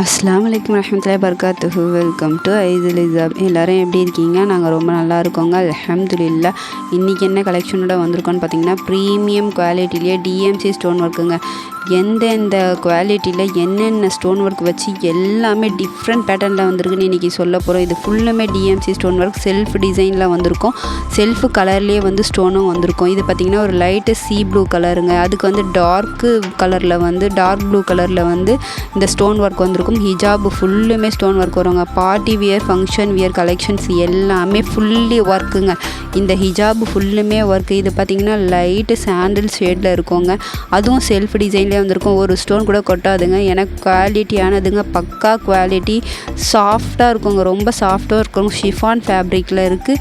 அஸ்ஸலாமு அலைக்கும் வரஹ்மத்துல்லாஹி வபரகாத்துஹு. வெல்கம் டு ஐஸுல் இஸாப். எல்லோரும் எப்படி இருக்கீங்க? நாங்கள் ரொம்ப நல்லா இருக்கோங்க, அல்ஹம்துலில்லாஹ். இன்றைக்கி என்ன கலெக்ஷனோட வந்திருக்கோன்னு பார்த்தீங்கன்னா, ப்ரீமியம் குவாலிட்டிலேயே டிஎம்சி ஸ்டோன் ஒர்க்குங்க. எந்தெந்த குவாலிட்டியில் என்னென்ன ஸ்டோன் ஒர்க் வச்சு எல்லாமே டிஃப்ரெண்ட் பேட்டர்னில் வந்திருக்குன்னு இன்றைக்கி சொல்ல போகிறோம். இது ஃபுல்லுமே டிஎம்சி ஸ்டோன் ஒர்க், செல்ஃப் டிசைனில் வந்திருக்கும். செல்ஃப் கலர்லேயே வந்து ஸ்டோனும் வந்திருக்கும். இது பார்த்திங்கன்னா ஒரு லைட்டு சீ ப்ளூ கலருங்க. அதுக்கு வந்து டார்க்கு கலரில் வந்து டார்க் ப்ளூ கலரில் வந்து இந்த ஸ்டோன் ஒர்க் வந்திருக்கும். ஹிஜாப் ஃபுல்லுமே ஸ்டோன் ஒர்க் வருவாங்க. Party wear, function wear collections எல்லாமே ஃபுல்லி ஒர்க்குங்க. இந்த ஹிஜாப் ஃபுல்லுமே ஒர்க்கு. இது பார்த்திங்கன்னா லைட்டு சாண்டில் ஷேடில் இருக்குங்க. அதுவும் செல்ஃப் டிசைன்லேயே வந்திருக்கும். ஒரு ஸ்டோன் கூட கொட்டாதுங்க. எனக்கு குவாலிட்டியானதுங்க, பக்கா குவாலிட்டி. சாஃப்டாக இருக்குங்க, ரொம்ப சாஃப்டாக இருக்கும். ஷிஃபான் ஃபேப்ரிக்கில் இருக்குது.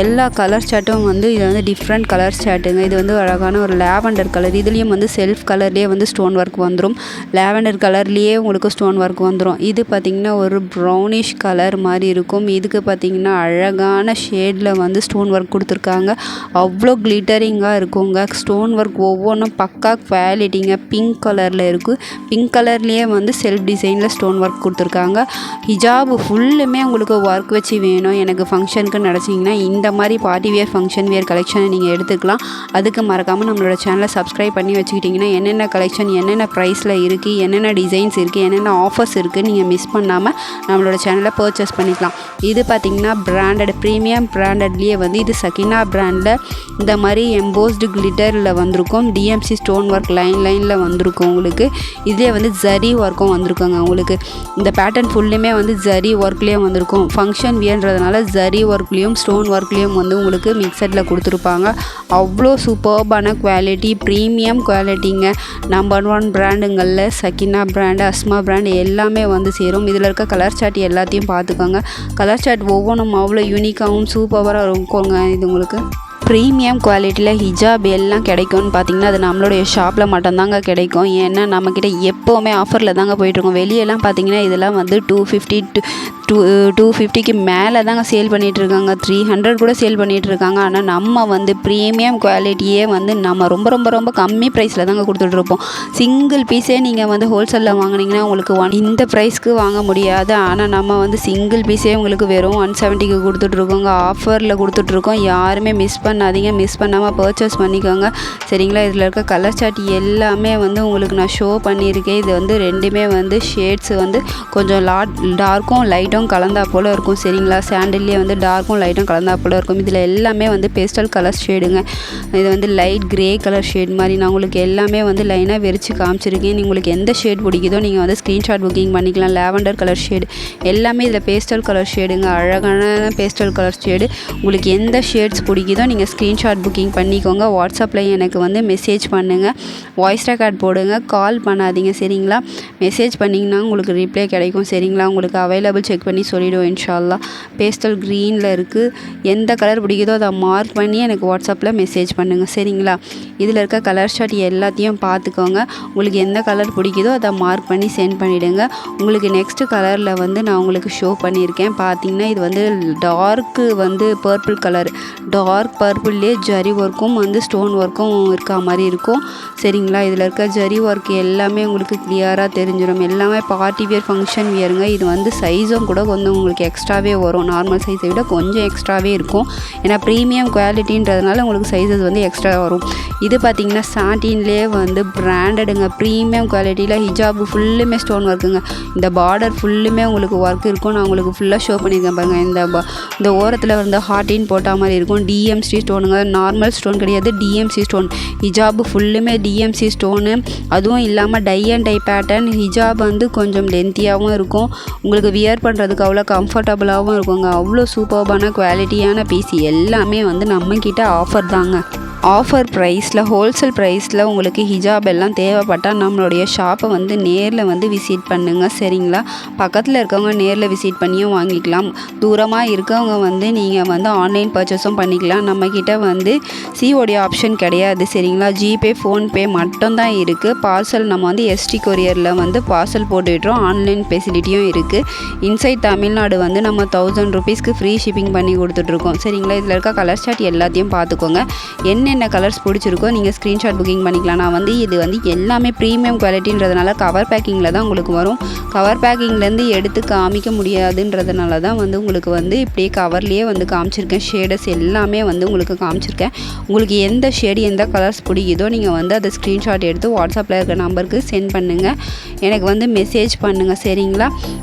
எல்லா கலர் சார்ட்டும் வந்து இது வந்து டிஃப்ரெண்ட் கலர் சார்ட்டுங்க. இது வந்து அழகான ஒரு லாவெண்டர் கலர். இதுலேயும் வந்து செல்ஃப் கலர்லேயே வந்து ஸ்டோன் ஒர்க் வந்துடும். லாவெண்டர் கலர்லேயே உங்களுக்கு ஸ்டோன் ஒர்க் வந்துடும். இது பார்த்திங்கன்னா ஒரு ப்ரௌனிஷ் கலர் மாதிரி இருக்கும். இதுக்கு பார்த்திங்கன்னா அழகான ஷேடில் வந்து ஸ்டோன் ஒர்க் கொடுத்துருக்காங்க. அவ்வளோ கிளிட்டரிங்காக இருக்குங்க. ஸ்டோன் ஒர்க் ஒவ்வொன்றும் பக்கா குவாலிட்டிங்க. பிங்க் கலரில் இருக்குது. பிங்க் கலர்லேயே வந்து செல்ஃப் டிசைனில் ஸ்டோன் ஒர்க் கொடுத்துருக்காங்க. ஹிஜாப் ஃபுல்லுமே உங்களுக்கு ஒர்க் வச்சு வேணும் எனக்கு ஃபங்க்ஷனுக்கு நினச்சிங்கன்னா இந்த மாதிரி பார்ட்டி வியர், ஃபங்க்ஷன் வியர் கலெக்ஷனை நீங்கள் எடுத்துக்கலாம். அதுக்கு மறக்காமல் நம்மளோட சேனலை சப்ஸ்கிரைப் பண்ணி வச்சுக்கிட்டிங்கன்னா என்னென்ன கலெக்ஷன், என்னென்ன ப்ரைஸில் இருக்குது, என்னென்ன டிசைன்ஸ் இருக்குது, என்னென்ன ஆஃபர்ஸ் இருக்குது நீங்கள் மிஸ் பண்ணாமல் நம்மளோட சேனலை பர்ச்சேஸ் பண்ணிக்கலாம். இது பார்த்திங்கன்னா பிராண்டட், ப்ரீமியம் பிராண்டட்லேயே வந்து இது சகினா பிராண்டில் இந்த மாதிரி எம்போஸ்டு கிளிட்டரில் வந்திருக்கும். டிஎம்சி ஸ்டோன் ஒர்க் லைனில் வந்திருக்கும் உங்களுக்கு. இதிலே வந்து ஜரி ஒர்க்கும் வந்திருக்குங்க உங்களுக்கு. இந்த பேட்டர்ன் ஃபுல்லுமே வந்து ஜரி ஒர்க்லேயும் வந்திருக்கும். ஃபங்க்ஷன் வியர்ன்றதுனால ஜரி ஒர்க்லேயும் ஸ்டோன் ஒர்க்லேயும் வந்து உங்களுக்கு மிக்சடில் கொடுத்துருப்பாங்க. அவ்வளோ சூப்பர்பான குவாலிட்டி, ப்ரீமியம் குவாலிட்டிங்க. நம்பர் 1 பிராண்டுங்களில் சகினா பிராண்டு, அஸ்மா பிராண்டு எல்லாமே வந்து சேரும். இதில் இருக்க கலர் சார்ட் எல்லாத்தையும் பார்த்துக்கோங்க. கலர் சார்ட் ஒவ்வொன்றும் அவ்வளோ யூனிக்காகவும் சூப்பராக இருக்குங்க. இது உங்களுக்கு ப்ரீமியம் குவாலிட்டியில் ஹிஜாப் எல்லாம் கிடைக்கும்னு பார்த்திங்கன்னா அது நம்மளுடைய ஷாப்பில் மட்டும்தாங்க கிடைக்கும். ஏன்னா நம்மக்கிட்ட எப்போவுமே ஆஃபரில் தாங்க போயிட்டுருக்கோம். வெளியெல்லாம் பார்த்திங்கன்னா இதெல்லாம் வந்து 250க்கு மேலே தாங்க சேல் பண்ணிகிட்ருக்காங்க. 300 கூட சேல் பண்ணிகிட்ருக்காங்க. ஆனால் நம்ம வந்து ப்ரீமியம் குவாலிட்டியே வந்து நம்ம ரொம்ப ரொம்ப ரொம்ப கம்மி ப்ரைஸில் தாங்க கொடுத்துட்ருப்போம். சிங்கிள் பீஸே நீங்கள் வந்து ஹோல்சேலில் வாங்கினீங்கன்னா உங்களுக்கு இந்த ப்ரைஸ்க்கு வாங்க முடியாது. ஆனால் நம்ம வந்து சிங்கிள் பீஸே உங்களுக்கு வெறும் 170க்கு கொடுத்துட்ருக்கோங்க. ஆஃபரில் கொடுத்துட்ருக்கோம். யாருமே மிஸ் பண்ணாதீங்க, மிஸ் பண்ணாமல் பர்ச்சேஸ் பண்ணிக்கோங்க சரிங்களா. இதில் இருக்க கலர் சார்ட் எல்லாமே வந்து உங்களுக்கு நான் ஷோ பண்ணியிருக்கேன். இது வந்து ரெண்டுமே வந்து ஷேட்ஸ் வந்து கொஞ்சம் டார்க்கும் லைட்டும் கலந்தா போல் இருக்கும் சரிங்களா. சாண்டில்லே வந்து டார்க்கும் லைட்டும் கலந்தா போல் இருக்கும். இதில் எல்லாமே வந்து பேஸ்டல் கலர் ஷேடுங்க. இது வந்து லைட் கிரே கலர் ஷேட் மாதிரி நான் உங்களுக்கு எல்லாமே வந்து லைனாக வெறிச்சு காமிச்சிருக்கேன். உங்களுக்கு எந்த ஷேட் பிடிக்குதோ நீங்கள் வந்து ஸ்க்ரீன்ஷாட் புக்கிங் பண்ணிக்கலாம். லாவெண்டர் கலர் ஷேடு எல்லாமே இதில் பேஸ்டல் கலர் ஷேடுங்க. அழகான பேஸ்டல் கலர் ஷேடு. உங்களுக்கு எந்த ஷேட்ஸ் பிடிக்குதோ நீங்கள் ஸ்க்ரீன்ஷாட் புக்கிங் பண்ணிக்கோங்க. வாட்ஸ்அப்பில் எனக்கு வந்து மெசேஜ் பண்ணுங்கள், வாய்ஸ் ரெக்கார்ட் போடுங்க, கால் பண்ணாதீங்க சரிங்களா. மெசேஜ் பண்ணிங்கன்னா உங்களுக்கு ரிப்ளை கிடைக்கும் சரிங்களா. உங்களுக்கு அவைலபிள் செக் பண்ணி சொல்லிவிடுவோம் இன்ஷால்லா. பேஸ்டல் க்ரீனில் இருக்குது. எந்த கலர் பிடிக்குதோ அதை மார்க் பண்ணி எனக்கு வாட்ஸ்அப்பில் மெசேஜ் பண்ணுங்கள் சரிங்களா. இதில் இருக்க கலர் ஷார்ட் எல்லாத்தையும் பார்த்துக்கோங்க. உங்களுக்கு எந்த கலர் பிடிக்குதோ அதை மார்க் பண்ணி சென்ட் பண்ணிவிடுங்க. உங்களுக்கு நெக்ஸ்ட்டு கலரில் வந்து நான் உங்களுக்கு ஷோ பண்ணியிருக்கேன். பார்த்தீங்கன்னா இது வந்து டார்க்கு வந்து பர்பிள் கலர். டார்க் பர்பிள்லேயே ஜரி ஒர்க்கும் வந்து ஸ்டோன் ஒர்க்கும் இருக்கா மாதிரி இருக்கும் சரிங்களா. இதில் இருக்க ஜரி ஒர்க் எல்லாமே உங்களுக்கு கிளியராக தெரிஞ்சிடும். எல்லாமே பார்ட்டி வியர், ஃபங்க்ஷன் வியருங்க. இது வந்து சைஸும் கூட கொஞ்சம் உங்களுக்கு எக்ஸ்ட்ராவே வரும். நார்மல் சைஸை விட கொஞ்சம் எக்ஸ்ட்ராவே இருக்கும். ஏன்னா ப்ரீமியம் குவாலிட்டின்றதுனால உங்களுக்கு சைஸஸ் வந்து எக்ஸ்ட்ரா வரும். இது பார்த்திங்கன்னா சாட்டின்லேயே வந்து பிராண்டடுங்க. ப்ரீமியம் குவாலிட்டியில் ஹிஜாப் ஃபுல்லுமே ஸ்டோன் ஒர்க்குங்க. இந்த பார்டர் ஃபுல்லுமே உங்களுக்கு ஒர்க் இருக்கும். நான் உங்களுக்கு ஃபுல்லாக ஷோ பண்ணியிருக்கேன் பாருங்கள். இந்த ஓரத்தில் வந்து ஹார்டின் போட்டால் மாதிரி இருக்கும். டிஎம்சி ஸ்டோனுங்க. நார்மல் ஸ்டோன் கிடையாது, டிஎம்சி ஸ்டோன். ஹிஜாப் ஃபுல்லுமே டிஎம்சி ஸ்டோனு. அதுவும் இல்லாமல் டை அண்ட் டை பேட்டர்ன். ஹிஜாப் வந்து கொஞ்சம் லென்த்தியாகவும் இருக்கும். உங்களுக்கு வியர் பண்ணுறதுக்கு அவ்வளோ கம்ஃபர்டபுளாகவும் இருக்குங்க. அவ்வளோ சூப்பர்பான குவாலிட்டியான பீஸ் எல்லாமே வந்து நம்மக்கிட்ட ஆஃபர் தாங்க. ஆஃபர் ப்ரைஸில், ஹோல்சேல் ப்ரைஸில் உங்களுக்கு ஹிஜாப் எல்லாம் தேவைப்பட்டால் நம்மளுடைய ஷாப்பை வந்து நேரில் வந்து விசிட் பண்ணுங்கள் சரிங்களா. பக்கத்தில் இருக்கவங்க நேரில் விசிட் பண்ணியும் வாங்கிக்கலாம். தூரமாக இருக்கவங்க வந்து நீங்கள் வந்து ஆன்லைன் பர்ச்சேஸும் பண்ணிக்கலாம். நம்மக்கிட்ட வந்து சிஓடி ஆப்ஷன் கிடையாது சரிங்களா. ஜிபே, ஃபோன்பே மட்டும்தான் இருக்குது. பார்சல் நம்ம வந்து எஸ்டி கொரியரில் வந்து பார்சல் போட்டுவிட்றோம். ஆன்லைன் ஃபெசிலிட்டியும் இருக்குது. இன்சைட் தமிழ்நாடு வந்து நம்ம 1000 ரூபீஸ்க்கு ஃப்ரீ ஷிப்பிங் பண்ணி கொடுத்துட்ருக்கோம் சரிங்களா. இதில் இருக்க கலர் சார்ட் எல்லாத்தையும் பார்த்துக்கோங்க. என்ன என்னென்ன கலர்ஸ் பிடிச்சிருக்கோ நீங்கள் ஸ்க்ரீன்ஷாட் புக்கிங் பண்ணிக்கலாம். நான் வந்து இது வந்து எல்லாமே ப்ரீமியம் குவாலிட்டின்றதுனால கவர் பேக்கிங்கில் தான் உங்களுக்கு வரும். கவர் பேக்கிங்லேருந்து எடுத்து காமிக்க முடியாதுன்றதுனால தான் வந்து உங்களுக்கு வந்து இப்படியே கவர்லேயே வந்து காமிச்சிருக்கேன். ஷேடஸ் எல்லாமே வந்து உங்களுக்கு காமிச்சிருக்கேன். உங்களுக்கு எந்த ஷேடு எந்த கலர்ஸ் பிடிக்குதோ நீங்கள் வந்து அதை ஸ்க்ரீன்ஷாட் எடுத்து வாட்ஸ்அப்பில் இருக்கிற நம்பருக்கு சென்ட் பண்ணுங்கள். எனக்கு வந்து மெசேஜ் பண்ணுங்கள், சரிங்களா?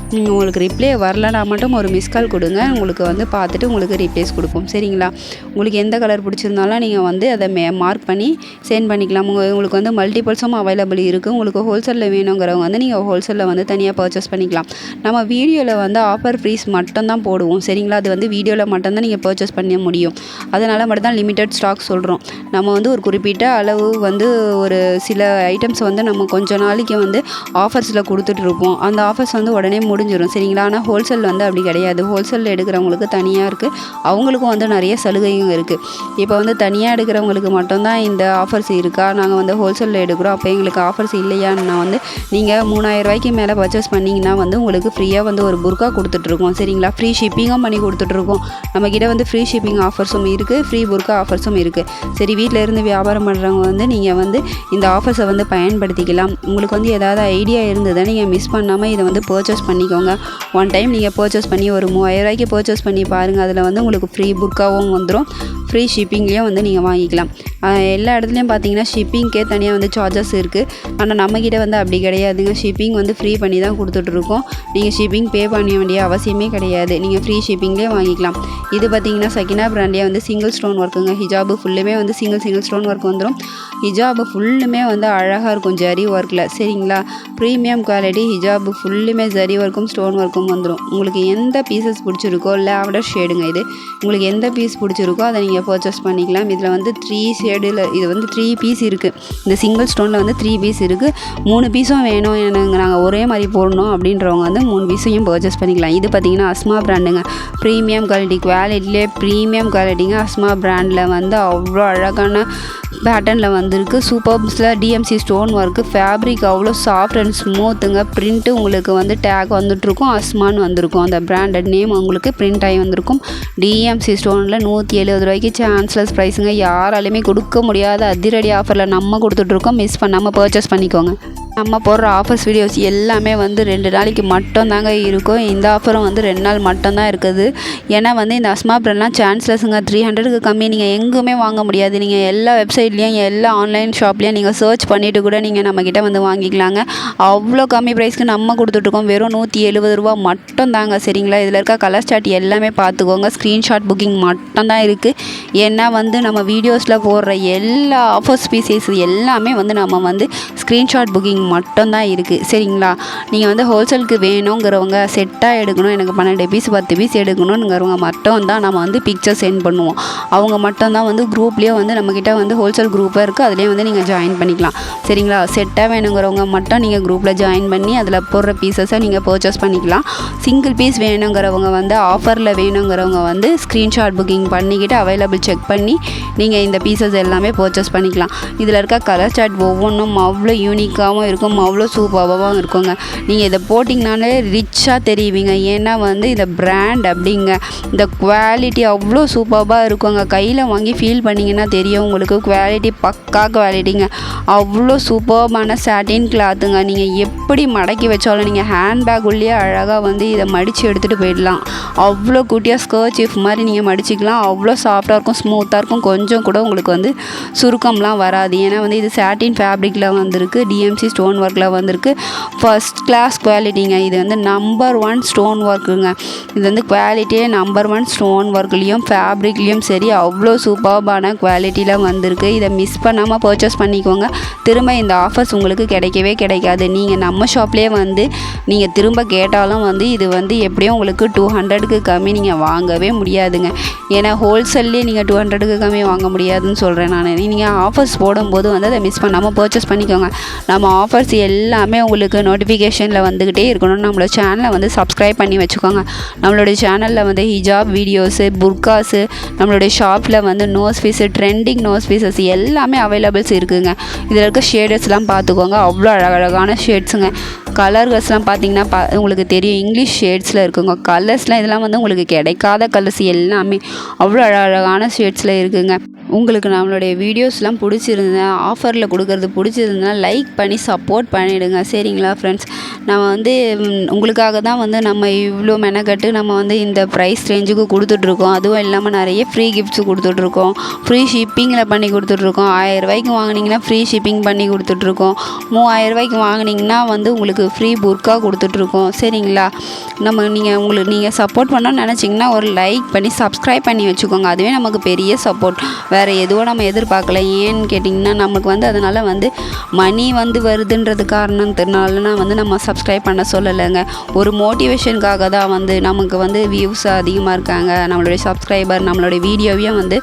உங்களுக்கு ரிப்ளை வரலனா மட்டும் ஒரு மிஸ் கால் கொடுங்க. உங்களுக்கு வந்து பார்த்துட்டு உங்களுக்கு ரிப்ளைஸ் கொடுப்போம், சரிங்களா? உங்களுக்கு எந்த கலர் பிடிச்சிருந்தாலும் நீங்கள் வந்து அதை மார்க் பண்ணி சென்ட் பண்ணிக்கலாம். உங்களுக்கு வந்து மல்டிபிள்ஸும் அவைலபிள் இருக்குது. உங்களுக்கு ஹோல்சேலில் வேணுங்கிறவங்க வந்து நீங்கள் ஹோல்சேலில் வந்து தனியாக பர்ச்சேஸ் பண்ணிக்கலாம். நம்ம வீடியோவில் வந்து ஆஃபர் ப்ரைஸ் மட்டும்தான் போடுவோம், சரிங்களா? அது வந்து வீடியோவில் மட்டும்தான் நீங்கள் பர்ச்சேஸ் பண்ண முடியும். அதனால் மட்டும் தான் லிமிட்டட் ஸ்டாக் சொல்கிறோம். நம்ம வந்து ஒரு குறிப்பிட்ட அளவு வந்து ஒரு சில ஐட்டம்ஸ் வந்து நம்ம கொஞ்ச நாளைக்கு வந்து ஆஃபர்ஸில் கொடுத்துட்ருப்போம். அந்த ஆஃபர்ஸ் வந்து உடனே முடிஞ்சிடும், சரிங்களா? ஆனால் ஹோல்சேல் வந்து அப்படி கிடையாது. ஹோல்சேலில் எடுக்கிறவங்களுக்கு தனியாக இருக்குது, அவங்களுக்கும் வந்து நிறைய சலுகையும் இருக்குது. இப்போ வந்து தனியாக எடுக்கிறவங்களுக்கு மட்டும்தான் இந்த ஆஃபர்ஸ் இருக்கா, நாங்கள் வந்து ஹோல்சேலில் எடுக்கிறோம் அப்போ எங்களுக்கு ஆஃபர்ஸ் இல்லையான்னா வந்து நீங்கள் 3000 ரூபாய்க்கு மேலே பர்ச்சேஸ் பண்ணிங்கன்னா வந்து உங்களுக்கு ஃப்ரீயாக வந்து ஒரு புர்கா கொடுத்துட்ருக்கோம், சரிங்களா? ஃப்ரீ ஷிப்பிங்கும் பண்ணி கொடுத்துட்ருக்கோம். நம்மக்கிட்ட வந்து ஃப்ரீ ஷிப்பிங் ஆஃபர்ஸும் இருக்குது, ஃப்ரீ புர்கா ஆஃபர்ஸும் இருக்குது. சரி, வீட்டில் இருந்து வியாபாரம் பண்ணுறவங்க வந்து நீங்கள் வந்து இந்த ஆஃபர்ஸை வந்து பயன்படுத்திக்கலாம். உங்களுக்கு வந்து ஏதாவது ஐடியா இருந்ததுன்னா நீங்கள் மிஸ் பண்ணாமல் இதை வந்து பர்ச்சேஸ் பண்ணிக்கோங்க. ஒன் டைம் நீங்கள் பர்ச்சேஸ் பண்ணி ஒரு 3000 ரூபாய்க்கு பர்ச்சேஸ் பண்ணி பாருங்கள். அதில் வந்து உங்களுக்கு ஃப்ரீ புர்காவும் வந்துடும், ஃப்ரீ ஷிப்பிங்லேயும் வந்து நீங்கள் வாங்கிக்கலாம். எல்லா இடத்துலையும் பார்த்தீங்கன்னா ஷிப்பிங்க்கே தனியாக வந்து சார்ஜஸ் இருக்குது. ஆனால் நம்மக்கிட்ட வந்து அப்படி கிடையாதுங்க. ஷிப்பிங் வந்து ஃப்ரீ பண்ணி தான் கொடுத்துட்ருக்கோம். நீங்கள் ஷிப்பிங் பே பண்ண வேண்டிய அவசியமே கிடையாது. நீங்கள் ஃப்ரீ ஷிப்பிங்லேயே வாங்கிக்கலாம். இது பார்த்தீங்கன்னா சகினா பிராண்டே வந்து சிங்கிள் ஸ்டோன் ஒர்க்குங்க. ஹிஜாபு ஃபுல்லுமே வந்து சிங்கிள் ஸ்டோன் ஒர்க் வந்துடும். ஹிஜாபு ஃபுல்லுமே வந்து அழகாக இருக்கும் ஜரி ஒர்க்கில், சரிங்களா? ப்ரீமியம் குவாலிட்டி ஹிஜாபு ஃபுல்லுமே ஜரி ஒர்க்கும் ஸ்டோன் ஒர்க்கும் வந்துடும். உங்களுக்கு எந்த பீசஸ் பிடிச்சிருக்கோ, லாவெண்டர் ஷேடுங்க இது, உங்களுக்கு எந்த பீஸ் பிடிச்சிருக்கோ அதை நீங்கள் பர்ச்சேஸ் பண்ணிக்கலாம். இதில் வந்து 3 ஷேடில் இது வந்து 3 பீஸ் இருக்குது. இந்த சிங்கிள் ஸ்டோனில் வந்து 3 பீஸ் இருக்குது. 3 பீஸும் வேணும் எனக்கு, நாங்கள் ஒரே மாதிரி போடணும் அப்படின்றவங்க வந்து 3 பீஸையும் பர்ச்சேஸ் பண்ணிக்கலாம். இது பார்த்திங்கன்னா அஸ்மா பிராண்டுங்க. ப்ரீமியம் குவாலிட்டிலே ப்ரீமியம் குவாலிட்டிங்க. அஸ்மா பிராண்டில் வந்து அவ்வளோ அழகான பேட்டர்னில் வந்திருக்கு. சூப்பர்ஸில் டிஎம்சி ஸ்டோன் ஒர்க்கு, ஃபேப்ரிக் அவ்வளோ சாஃப்ட் அண்ட் ஸ்மூத்துங்க. பிரிண்ட்டு உங்களுக்கு வந்து டேக் வந்துட்டுருக்கும், அஸ்மான்னு வந்திருக்கும். அந்த பிராண்டட் நேம் உங்களுக்கு பிரிண்ட் ஆகி வந்திருக்கும். டிஎம்சி ஸ்டோனில் 170 ரூபாய்க்கு சான்ஸ்லெஸ் ப்ரைஸுங்க. யாராலையுமே கொடுக்க முடியாத அதிரடி ஆஃபரில் நம்ம கொடுத்துட்ருக்கோம். மிஸ் பண்ணாமல் பர்ச்சேஸ் பண்ணிக்கோங்க. நம்ம போடுற ஆஃபர்ஸ் வீடியோஸ் எல்லாமே வந்து 2 நாளைக்கு மட்டும் தாங்க இருக்கும். இந்த ஆஃபரும் வந்து 2 நாள் மட்டும்தான் இருக்குது. ஏன்னா வந்து இந்த அஸ்மா பிராண்ட்லாம் சான்ஸ்லெஸ்ஸுங்க. 300க்கு கம்மி நீங்கள் எங்குமே வாங்க முடியாது. நீங்கள் எல்லா வெப்சைட்லேயும் எல்லா ஆன்லைன் ஷாப்லேயும் நீங்கள் சர்ச் பண்ணிவிட்டு கூட நீங்கள் நம்மக்கிட்ட வந்து வாங்கிக்கலாங்க. அவ்வளோ கம்மி ப்ரைஸ்க்கு நம்ம கொடுத்துட்ருக்கோம். வெறும் 170 ரூபா மட்டும் தாங்க, சரிங்களா? இதில் இருக்க கலர் சார்ட் எல்லாமே பார்த்துக்கோங்க. ஸ்க்ரீன்ஷாட் புக்கிங் மட்டும்தான் இருக்குது. ஏன்னா வந்து நம்ம வீடியோஸில் போடுற எல்லா ஆஃபர்ஸ் பீசஸ் எல்லாமே வந்து நம்ம வந்து ஸ்க்ரீன்ஷாட் புக்கிங் மட்டும்தான் இருக்குது, சரிங்களா? நீங்கள் வந்து ஹோல்சேலுக்கு வேணுங்கிறவங்க, செட்டாக எடுக்கணும், எனக்கு 12 பீஸ் 10 பீஸ் எடுக்கணுங்கிறவங்க மட்டும் தான் நம்ம வந்து பிக்சர் சென்ட் பண்ணுவோம். அவங்க மட்டும்தான் வந்து குரூப்லேயே வந்து நம்மக்கிட்ட வந்து ஹோல்சேல் குரூப்பாக இருக்குது, அதுலேயே வந்து நீங்கள் ஜாயின் பண்ணிக்கலாம், சரிங்களா? செட்டாக வேணுங்கிறவங்க மட்டும் நீங்கள் குரூப்பில் ஜாயின் பண்ணி அதில் போடுற பீசஸை நீங்கள் பர்ச்சேஸ் பண்ணிக்கலாம். சிங்கிள் பீஸ் வேணுங்கிறவங்க வந்து ஆஃபரில் வேணுங்கிறவங்க வந்து ஸ்க்ரீன்ஷாட் புக்கிங் பண்ணிக்கிட்டு அவைலபிள் செக் பண்ணி நீங்கள் இந்த பீசஸ் எல்லாமே பர்ச்சேஸ் பண்ணிக்கலாம். இதில் இருக்க கலர் சார்ட் ஒவ்வொன்றும் அவ்வளோ யூனிக்காகவும் இருக்கும், அவ்வளோ சூப்பராகவும் இருக்குங்க. நீங்கள் இதை போட்டிங்கனாலே ரிச்சாக தெரியுவீங்க. ஏன்னா வந்து இந்த பிராண்ட் அப்படிங்க, இந்த குவாலிட்டி அவ்வளோ சூப்பராக இருக்குங்க. கையில் வாங்கி ஃபீல் பண்ணிங்கன்னா தெரியும் உங்களுக்கு. குவாலிட்டி பக்கா குவாலிட்டிங்க. அவ்வளோ சூப்பர்பான சாட்டின் கிளாத்துங்க. நீங்கள் எப்படி மடக்கி வச்சாலும் நீங்கள் ஹேண்ட்பேக் உள்ளே அழகாக வந்து இதை மடித்து எடுத்துகிட்டு போயிடலாம். அவ்வளோ குட்டியாக ஸ்கர்ட் சீஃப் மாதிரி நீங்கள் மடிச்சிக்கலாம். அவ்வளோ சாஃப்டாக இருக்கும், ஸ்மூத்தாக இருக்கும். கொஞ்சம் கூட உங்களுக்கு வந்து சுருக்கம்லாம் வராது. ஏன்னா வந்து இது சாட்டின் ஃபேப்ரிக்கில் வந்திருக்கு, டிஎம்சி ஸ்டோன் ஒர்க்கில் வந்திருக்கு. ஃபர்ஸ்ட் கிளாஸ் குவாலிட்டிங்க. இது வந்து நம்பர் 1 ஸ்டோன் ஒர்க்குங்க. இது வந்து குவாலிட்டியே நம்பர் 1 ஸ்டோன் ஒர்க்லேயும் ஃபேப்ரிக்லேயும் சரி அவ்வளோ சூப்பர்பான குவாலிட்டியில் வந்திருக்கு. இதை மிஸ் பண்ணாமல் பர்ச்சேஸ் பண்ணிக்கோங்க. திரும்ப இந்த ஆஃபர்ஸ் உங்களுக்கு கிடைக்கவே கிடைக்காது. நீங்கள் நம்ம ஷாப்லேயே வந்து நீங்கள் திரும்ப கேட்டாலும் வந்து இது வந்து எப்படியும் உங்களுக்கு 200க்கு கம்மி நீங்கள் வாங்கவே முடியாதுங்க. ஏன்னா ஹோல்சேல்லே நீங்கள் 200க்கு கம்மி வாங்க முடியாதுன்னு சொல்கிறேன் நான். நீங்கள் ஆஃபர்ஸ் போடும்போது வந்து அதை மிஸ் பண்ணாமல் பர்ச்சேஸ் பண்ணிக்கோங்க. நம்ம ஆஃபர்ஸ் எல்லாமே உங்களுக்கு நோட்டிஃபிகேஷனில் வந்துக்கிட்டே இருக்கணும். நம்மளோட சேனலை வந்து சப்ஸ்கிரைப் பண்ணி வச்சுக்கோங்க. நம்மளுடைய சேனலில் வந்து ஹிஜாப் வீடியோஸு, புர்காஸு, நம்மளுடைய ஷாப்பில் வந்து nose piece, trending nose pieces எல்லாமே அவைலபிள்ஸ் இருக்குதுங்க. இதில் இருக்க ஷேடர்ஸ்லாம் பார்த்துக்கோங்க. அவ்வளோ அழகழகான ஷேட்ஸுங்க. கலர்ஸ்லாம் பார்த்தீங்கன்னா உங்களுக்கு தெரியும் இங்கிலீஷ் ஷேட்ஸில் இருக்குங்க. கலர்ஸ்லாம் இதெல்லாம் வந்து உங்களுக்கு கிடைக்காத கலர்ஸ் எல்லாமே அவ்வளோ அழகான ஷேட்ஸில் இருக்குங்க. உங்களுக்கு நம்மளுடைய வீடியோஸ்லாம் பிடிச்சிருந்தா ஆஃபரில் கொடுக்கறது பிடிச்சிருந்தா லைக் பண்ணி சப்போர்ட் பண்ணிவிடுங்க. சரிங்களா ஃப்ரெண்ட்ஸ்? நம்ம வந்து உங்களுக்காக தான் வந்து நம்ம இவ்வளோ மெனக்கட்டு நம்ம வந்து இந்த ப்ரைஸ் ரேஞ்சுக்கு கொடுத்துட்ருக்கோம். அதுவும் இல்லாமல் நிறைய ஃப்ரீ கிஃப்ட்ஸு கொடுத்துட்ருக்கோம். ஃப்ரீ ஷிப்பிங்கில் பண்ணி கொடுத்துட்ருக்கோம். 1000 ரூபாய்க்கு வாங்கினீங்கன்னா ஃப்ரீ ஷிப்பிங் பண்ணி கொடுத்துட்ருக்கோம். 3000 ரூபாய்க்கு வாங்கினீங்கன்னா வந்து உங்களுக்கு ஃப்ரீ புர்க்கா கொடுத்துட்ருக்கோம். சரிங்களா? நீங்கள் சப்போர்ட் பண்ணணும்னு நினச்சிங்கன்னா ஒரு லைக் பண்ணி சப்ஸ்கிரைப் பண்ணி வச்சுக்கோங்க. அதுவே நமக்கு பெரிய சப்போர்ட். வேறு எதுவும் நம்ம எதிர்பார்க்கல. ஏன்னு கேட்டிங்கன்னா நமக்கு வந்து அதனால் வந்து மணி வந்து வருதுன்றது காரணத்தினால வந்து நம்ம சப்ஸ்கிரைப் பண்ண சொல்லலைங்க. ஒரு மோட்டிவேஷனுக்காக தான் வந்து நமக்கு வந்து வியூஸ் அதிகமாக இருக்காங்க. நம்மளுடைய சப்ஸ்கிரைபர் நம்மளுடைய வீடியோவையும் வந்து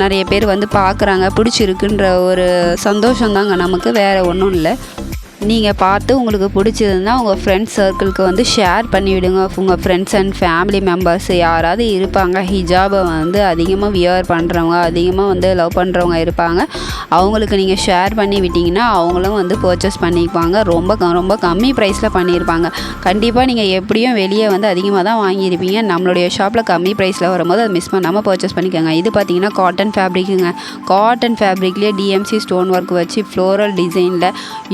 நிறைய பேர் வந்து பார்க்குறாங்க. பிடிச்சிருக்குன்ற ஒரு சந்தோஷம் தாங்க நமக்கு, வேறு ஒன்றும் இல்லை. நீங்கள் பார்த்து உங்களுக்கு பிடிச்சதுன்னா உங்கள் ஃப்ரெண்ட்ஸ் சர்க்கிளுக்கு வந்து ஷேர் பண்ணிவிடுங்க. உங்கள் ஃப்ரெண்ட்ஸ் அண்ட் ஃபேமிலி மெம்பர்ஸ் யாராவது இருப்பாங்க ஹிஜாபை வந்து அதிகமாக வியர் பண்ணுறவங்க, அதிகமாக வந்து லவ் பண்ணுறவங்க இருப்பாங்க. அவங்களுக்கு நீங்கள் ஷேர் பண்ணி விட்டிங்கன்னா அவங்களும் வந்து பர்ச்சேஸ் பண்ணிப்பாங்க. ரொம்ப கம்மி ப்ரைஸில் பண்ணியிருப்பாங்க. கண்டிப்பாக நீங்கள் எப்படியும் வெளியே வந்து அதிகமாக தான் வாங்கியிருப்பீங்க. நம்மளுடைய ஷாப்பில் கம்மி ப்ரைஸில் வரும்போது அதை மிஸ் பண்ணாமல் பர்ச்சேஸ் பண்ணிக்கோங்க. இது பார்த்திங்கன்னா காட்டன் ஃபேப்ரிக்குங்க. காட்டன் ஃபேப்ரிக்லேயே டிஎம்சி ஸ்டோன் ஒர்க் வச்சு ஃப்ளோரல் டிசைனில்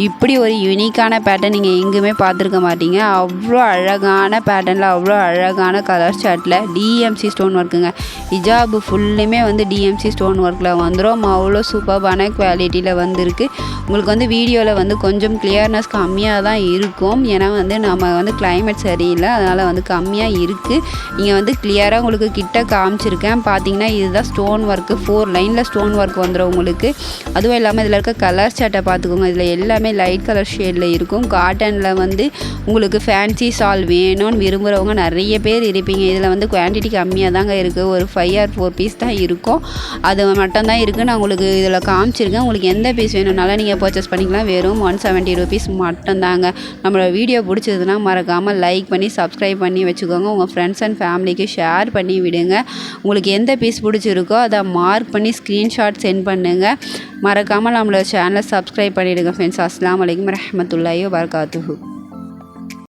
இப்படி ஒரு யூனிக்கான பேட்டர்ன் நீங்கள் எங்குமே பார்த்துருக்க மாட்டீங்க. அவ்வளோ அழகான பேட்டர்னில் அவ்வளோ அழகான கலர் சார்ட்டில் டிஎம்சி ஸ்டோன் ஒர்க்குங்க. ஹிஜாபு ஃபுல்லுமே வந்து டிஎம்சி ஸ்டோன் ஒர்க்கில் வந்துடும். அவ்வளோ சூப்பர்பான குவாலிட்டியில் வந்துருக்கு. உங்களுக்கு வந்து வீடியோவில் வந்து கொஞ்சம் கிளியர்னஸ் கம்மியாக தான் இருக்கும். ஏன்னா வந்து நம்ம வந்து கிளைமேட் சரியில்லை, அதனால் வந்து கம்மியாக இருக்குது. நீங்கள் வந்து கிளியராக உங்களுக்கு கிட்ட காமிச்சிருக்கேன். பார்த்தீங்கன்னா இதுதான் ஸ்டோன் ஒர்க்கு. 4 லைனில் ஸ்டோன் ஒர்க் வந்துடும் உங்களுக்கு. அதுவும் இல்லாமல் இதில் இருக்க கலர் சார்ட்டை பார்த்துக்கோங்க. இதில் எல்லாமே லைட் கலர் ஷேடில் இருக்கும். காட்டனில் வந்து உங்களுக்கு ஃபேன்சி ஷால் வேணும்னு விரும்புகிறவங்க நிறைய பேர் இருப்பீங்க. இதில் வந்து குவான்டிட்டி கம்மியாக தாங்க இருக்குது. ஒரு 5 or 4 பீஸ் தான் இருக்கும். அது மட்டும் தான் இருக்குது. நான் உங்களுக்கு இதில் காமிச்சிருக்கேன். உங்களுக்கு எந்த பீஸ் வேணும்னாலும் நீங்கள் பர்ச்சேஸ் பண்ணிக்கலாம். வெறும் 170 rupees மட்டும்தாங்க. நம்மளோட வீடியோ பிடிச்சதுன்னா மறக்காமல் லைக் பண்ணி சப்ஸ்கிரைப் பண்ணி வச்சுக்கோங்க. உங்கள் ஃப்ரெண்ட்ஸ் அண்ட் ஃபேமிலிக்கு ஷேர் பண்ணி விடுங்க. உங்களுக்கு எந்த பீஸ் பிடிச்சிருக்கோ அதை மார்க் பண்ணி ஸ்க்ரீன்ஷாட் சென்ட் பண்ணுங்கள். மறக்காமல் நம்மளோட சேனலை சப்ஸ்கிரைப் பண்ணிவிடுங்க ஃப்ரெண்ட்ஸ். அஸ்ஸலாமு அலைக்கும் வரஹ்மத்துல்லாஹி வபரகாத்துஹு.